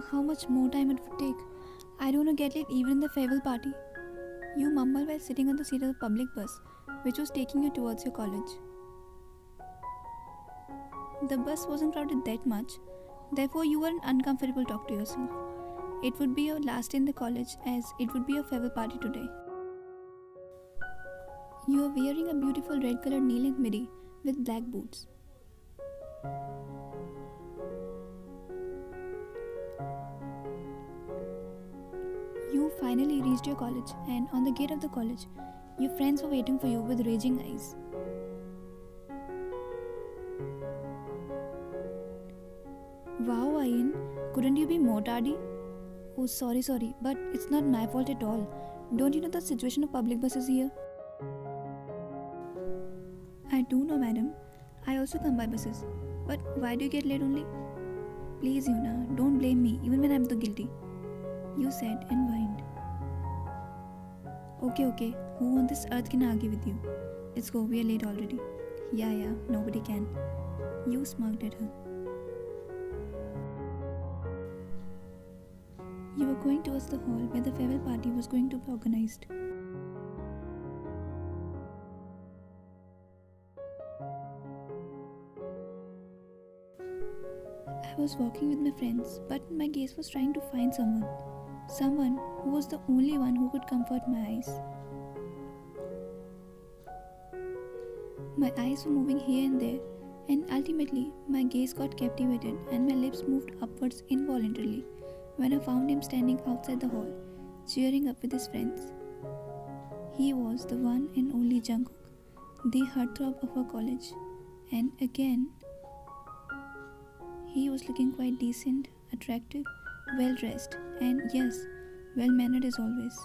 How much more time it would take? I don't want to get late even in the farewell party. You mumbled while sitting on the seat of the public bus, which was taking you towards your college. The bus wasn't crowded that much, therefore you weren't uncomfortable to talk to yourself. It would be your last day in the college, as it would be your farewell party today. You are wearing a beautiful red colored knee-length midi with black boots. You finally reached your college, and on the gate of the college, your friends were waiting for you with raging eyes. Wow, Ayan, couldn't you be more tardy? Oh, sorry, but it's not my fault at all. Don't you know the situation of public buses here? I do know, madam. I also come by buses. But why do you get late only? Please, Yuna, don't blame me even when I'm the guilty. You said and whined. Okay, who on this earth can argue with you? Let's go, we are late already. Yeah, nobody can. You smirked at her. You were going towards the hall where the farewell party was going to be organized. I was walking with my friends, but my gaze was trying to find someone who was the only one who could comfort my eyes. My eyes were moving here and there, and ultimately my gaze got captivated and my lips moved upwards involuntarily when I found him standing outside the hall, cheering up with his friends. He was the one and only Jungkook, the heartthrob of our college, and again, he was looking quite decent, attractive, well-dressed, and yes, well-mannered as always.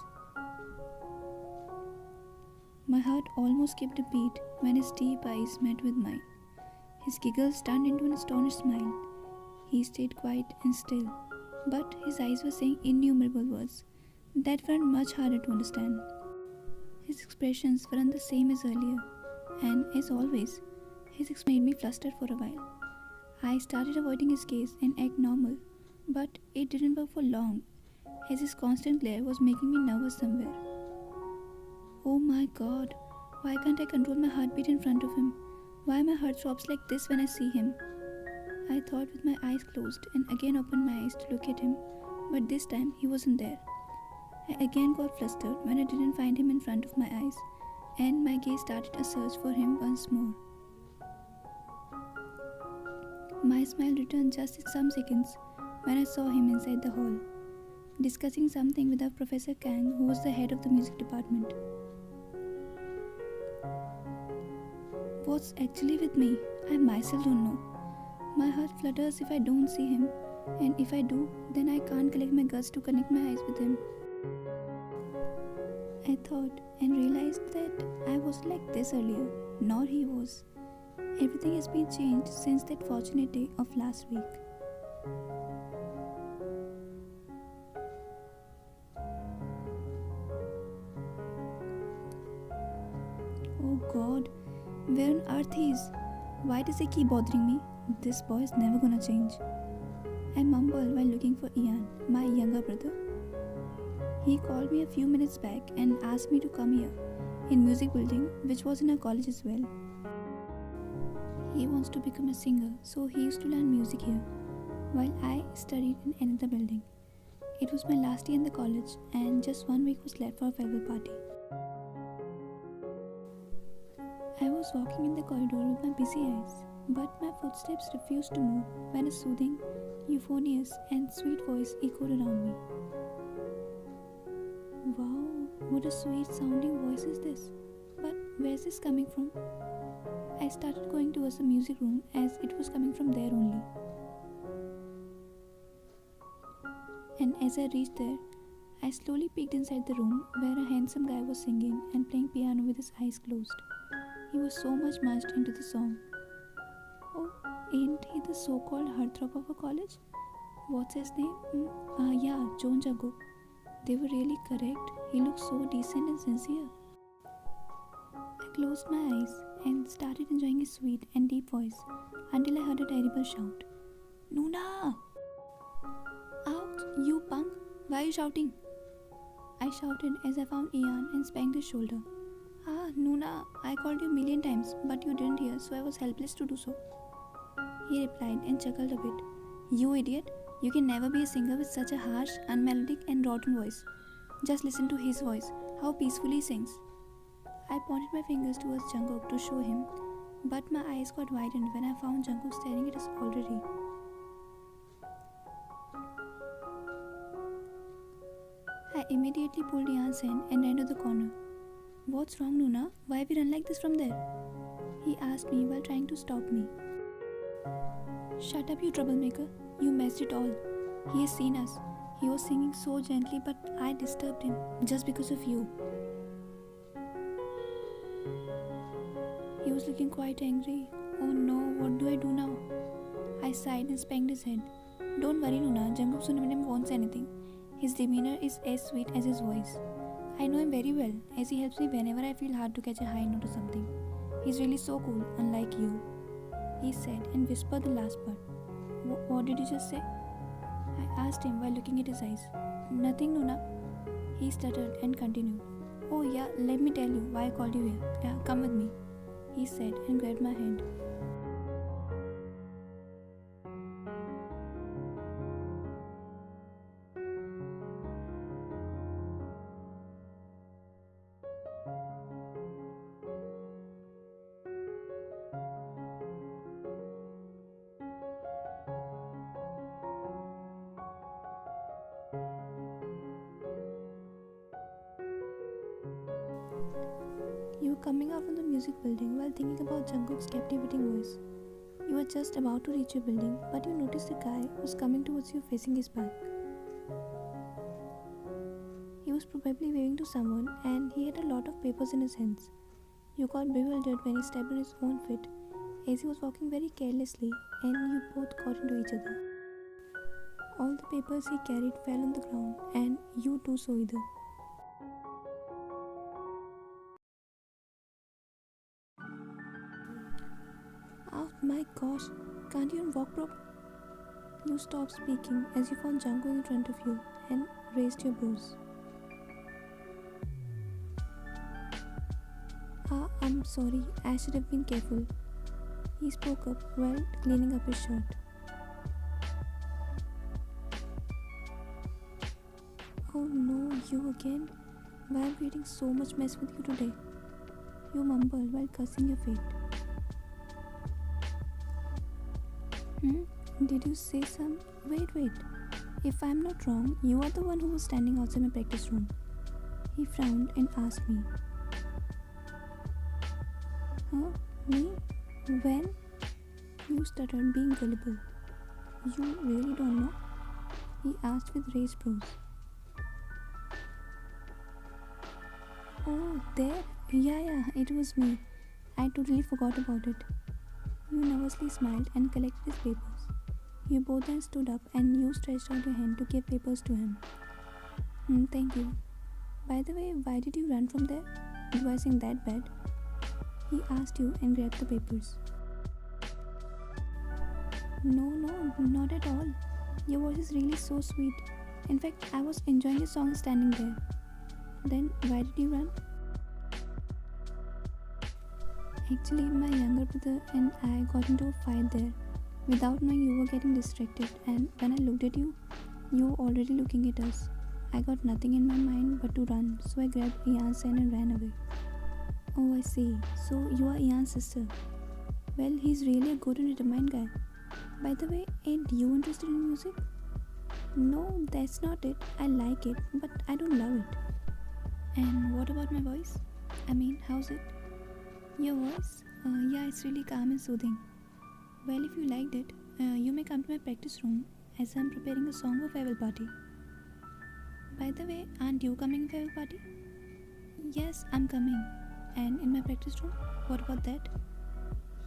My heart almost skipped a beat when his deep eyes met with mine. His giggles turned into an astonished smile. He stayed quiet and still, but his eyes were saying innumerable words that weren't much harder to understand. His expressions weren't the same as earlier, and as always, his expression made me flustered for a while. I started avoiding his gaze and act normal, but it didn't work for long, as his constant glare was making me nervous somewhere. Oh my god, why can't I control my heartbeat in front of him? Why my heart throbs like this when I see him? I thought with my eyes closed and again opened my eyes to look at him, but this time he wasn't there. I again got flustered when I didn't find him in front of my eyes, and my gaze started a search for him once more. My smile returned just in some seconds when I saw him inside the hall, discussing something with our Professor Kang, who was the head of the music department. What's actually with me? I myself don't know. My heart flutters if I don't see him, and if I do, then I can't collect my guts to connect my eyes with him. I thought and realized that I wasn't like this earlier, nor he was. Everything has been changed since that fortunate day of last week. Oh God, where on earth he is? Why does he keep bothering me? This boy is never gonna change. I mumbled while looking for Ian, my younger brother. He called me a few minutes back and asked me to come here, in music building, which was in our college as well. He wants to become a singer, so he used to learn music here, while I studied in another building. It was my last year in the college, and just 1 week was left for a farewell party. I was walking in the corridor with my busy eyes, but my footsteps refused to move when a soothing, euphonious, and sweet voice echoed around me. Wow, what a sweet sounding voice is this? But where's this coming from? I started going towards the music room as it was coming from there only. And as I reached there, I slowly peeked inside the room where a handsome guy was singing and playing piano with his eyes closed. He was so much merged into the song. Oh, ain't he the so-called heartthrob of a college? What's his name? Yeah, Jungkook. They were really correct. He looked so decent and sincere. I closed my eyes and started enjoying his sweet and deep voice until I heard a terrible shout. Nuna! Ow! You punk! Why are you shouting? I shouted as I found Ian and spanked his shoulder. Ah, Nuna, I called you a million times, but you didn't hear, so I was helpless to do so. He replied and chuckled a bit. You idiot! You can never be a singer with such a harsh, unmelodic and rotten voice. Just listen to his voice, how peacefully he sings. I pointed my fingers towards Jungkook to show him, but my eyes got widened when I found Jungkook staring at us already. I immediately pulled Ian's hand and ran to the corner. What's wrong, Nuna? Why have you run like this from there? He asked me while trying to stop me. Shut up, you troublemaker. You messed it all. He has seen us. He was singing so gently, but I disturbed him just because of you. He was looking quite angry. Oh no, what do I do now? I sighed and spanked his head. Don't worry, Nuna. Jungkook Sunam won't say anything. His demeanor is as sweet as his voice. I know him very well, as he helps me whenever I feel hard to catch a high note or something. He's really so cool, unlike you, he said and whispered the last part. What did you just say? I asked him while looking at his eyes. Nothing, Nuna. He stuttered and continued. Oh yeah, let me tell you why I called you here. Yeah, come with me, he said and grabbed my hand. You were coming out from the music building while thinking about Jungkook's captivating voice. You were just about to reach your building, but you noticed a guy was coming towards you facing his back. He was probably waving to someone and he had a lot of papers in his hands. You got bewildered when he stepped on his own foot as he was walking very carelessly and you both got into each other. All the papers he carried fell on the ground and you too saw either. Oh my gosh, can't you even walk properly? You stopped speaking as you found Jungkook in front of you and raised your brows. I'm sorry, I should have been careful. He spoke up while cleaning up his shirt. Oh no, you again? Why am I creating so much mess with you today? You mumbled while cursing your fate. Did you say some? Wait. If I'm not wrong, you are the one who was standing outside my practice room. He frowned and asked me. Huh? Me? When? You stuttered, being gullible. You really don't know? He asked with raised brows. Oh, there? Yeah, it was me. I totally forgot about it. You nervously smiled and collected his papers. You both then stood up and you stretched out your hand to give papers to him. Thank you. By the way, why did you run from there? Do I sing that bad? He asked you and grabbed the papers. No, not at all. Your voice is really so sweet. In fact, I was enjoying the song standing there. Then, why did you run? Actually, my younger brother and I got into a fight there. Without knowing, you were getting distracted, and when I looked at you, you were already looking at us. I got nothing in my mind but to run, so I grabbed Ian's hand and ran away. Oh, I see. So you are Ian's sister. Well, he's really a good and determined guy. By the way, ain't you interested in music? No, that's not it. I like it, but I don't love it. And what about my voice? I mean, how's it? Your voice? Yeah, it's really calm and soothing. Well, if you liked it, you may come to my practice room as I'm preparing a song for farewell party. By the way, aren't you coming to farewell party? Yes, I'm coming. And in my practice room? What about that?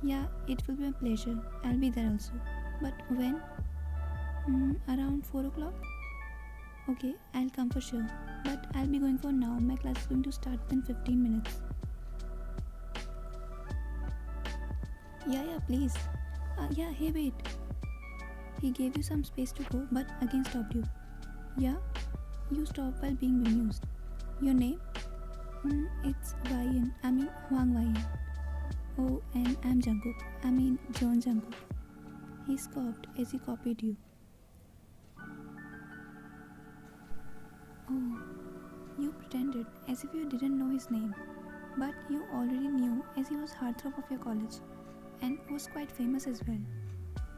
Yeah, it will be my pleasure. I'll be there also. But when? Around 4 o'clock? Okay, I'll come for sure. But I'll be going for now. My class is going to start in 15 minutes. Yeah, please. Hey, wait. He gave you some space to go, but again stopped you. Yeah, you stop while being bemused. Your name? It's Ryan. I mean Huang Ryan. Oh, and I'm Jungkook. I mean John Jungkook. He scoffed as he copied you. Oh, you pretended as if you didn't know his name, but you already knew as he was heartthrob of your college and was quite famous as well.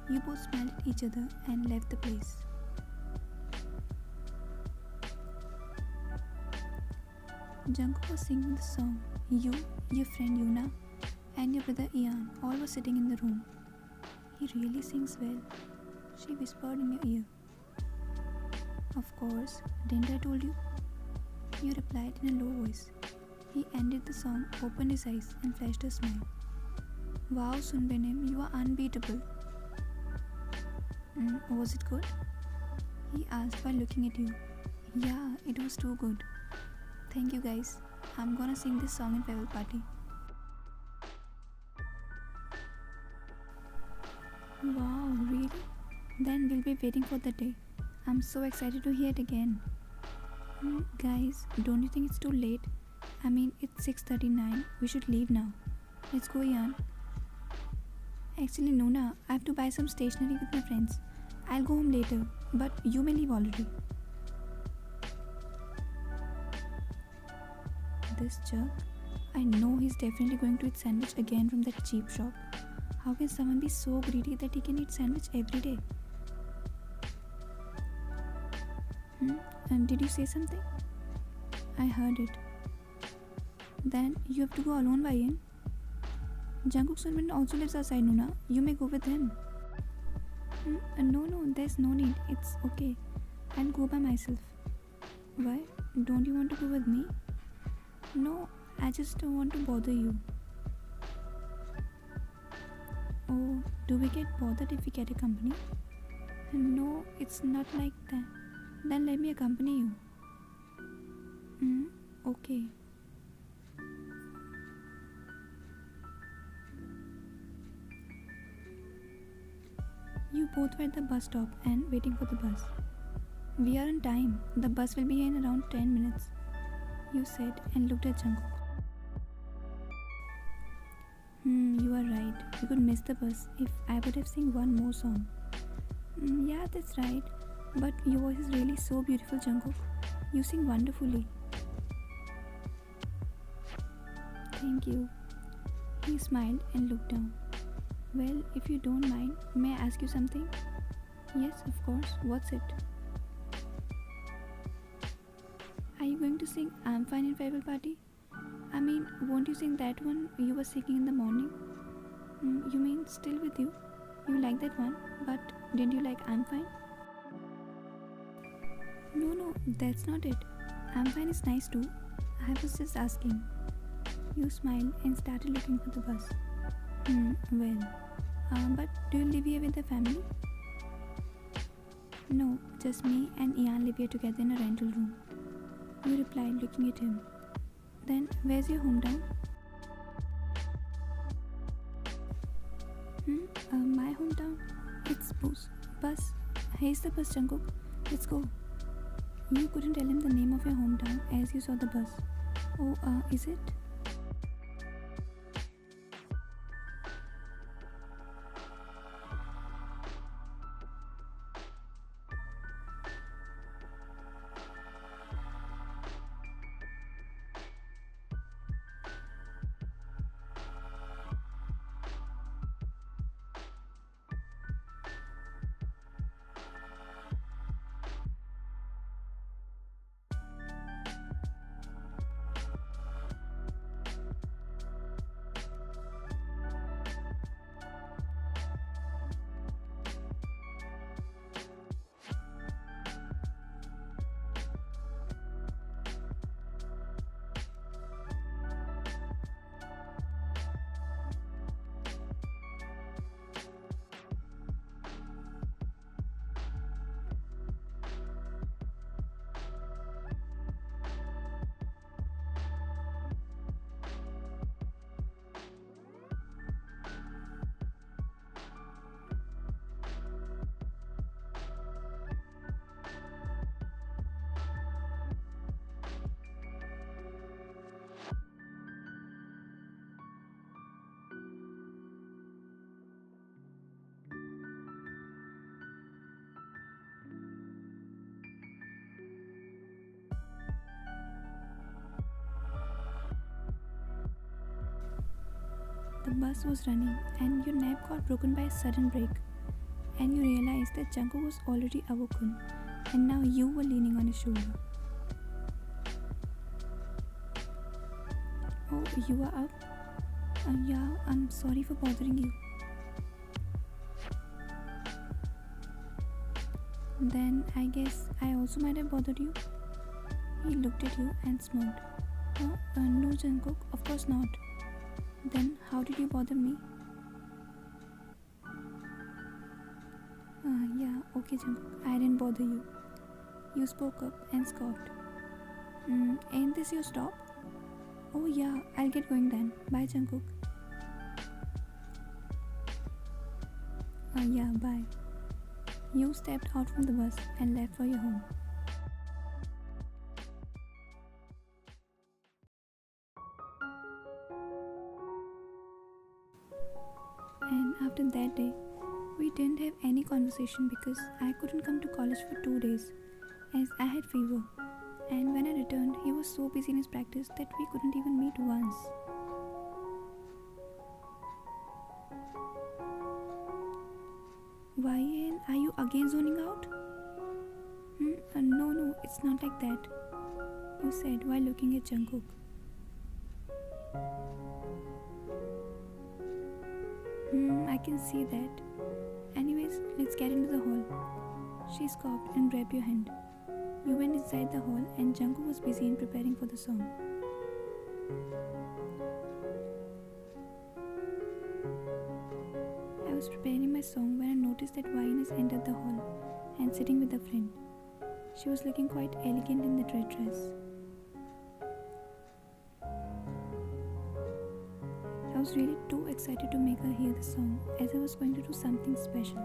You both smiled at each other and left the place. Jungkook was singing the song. You, your friend Yuna, and your brother Ian all were sitting in the room. He really sings well, she whispered in your ear. Of course, didn't I told you? You replied in a low voice. He ended the song, opened his eyes, and flashed a smile. Wow, Sunbenim, you are unbeatable. Was it good? He asked while looking at you. Yeah, it was too good. Thank you guys. I'm gonna sing this song in farewell party. Wow, really? Then we'll be waiting for the day. I'm so excited to hear it again. Guys, don't you think it's too late? I mean, it's 6:39. We should leave now. Let's go, Ian. Actually, Nona, I have to buy some stationery with my friends. I'll go home later, but you may leave already. This jerk. I know he's definitely going to eat sandwich again from that cheap shop. How can someone be so greedy that he can eat sandwich every day? And did you say something? I heard it. Then you have to go alone, Ryan. Jungkook's husband also lives outside, Nuna. You may go with him. No, there's no need. It's okay. I'll go by myself. Why? Don't you want to go with me? No, I just don't want to bother you. Oh, do we get bothered if we get a company? No, it's not like that. Then let me accompany you. Okay. You both were at the bus stop and waiting for the bus. We are on time. The bus will be here in around 10 minutes, you said and looked at Jungkook. You are right. We could miss the bus if I would have sung one more song. Yeah, that's right. But your voice is really so beautiful, Jungkook. You sing wonderfully. Thank you. He smiled and looked down. Well, if you don't mind, may I ask you something? Yes, of course. What's it? Are you going to sing I'm Fine in farewell party? I mean, won't you sing that one you were singing in the morning? You mean Still With You? You like that one, but didn't you like I'm Fine? No, that's not it. I'm Fine is nice too. I was just asking. You smiled and started looking for the bus. But do you live here with the family? No, just me and Ian live here together in a rental room. You replied, looking at him. Then, where's your hometown? My hometown? It's bus. Here's the bus, Jungkook. Let's go. You couldn't tell him the name of your hometown as you saw the bus. Oh, is it? The bus was running and your nap got broken by a sudden break, and you realized that Jungkook was already awoken and now you were leaning on his shoulder. Oh, you are up? Yeah, I'm sorry for bothering you. Then I guess I also might have bothered you. He looked at you and smirked. No, Jungkook, of course not. Then how did you bother me? Yeah, okay, Jungkook, I didn't bother you. You spoke up and scoffed. Ain't this your stop? Oh yeah, I'll get going then. Bye, Jungkook. Yeah, bye. You stepped out from the bus and left for your home. And after that day, we didn't have any conversation because I couldn't come to college for 2 days as I had fever. And when I returned, he was so busy in his practice that we couldn't even meet once. Why, Ian, are you again zoning out? No, it's not like that, you said while looking at Jungkook. I can see that. Anyways, let's get into the hall. She scoffed and grabbed your hand. You went inside the hall and Jungkook was busy in preparing for the song. I was preparing my song when I noticed that Violinist entered the hall and sitting with a friend. She was looking quite elegant in that red dress. I was really too excited to make her hear the song as I was going to do something special.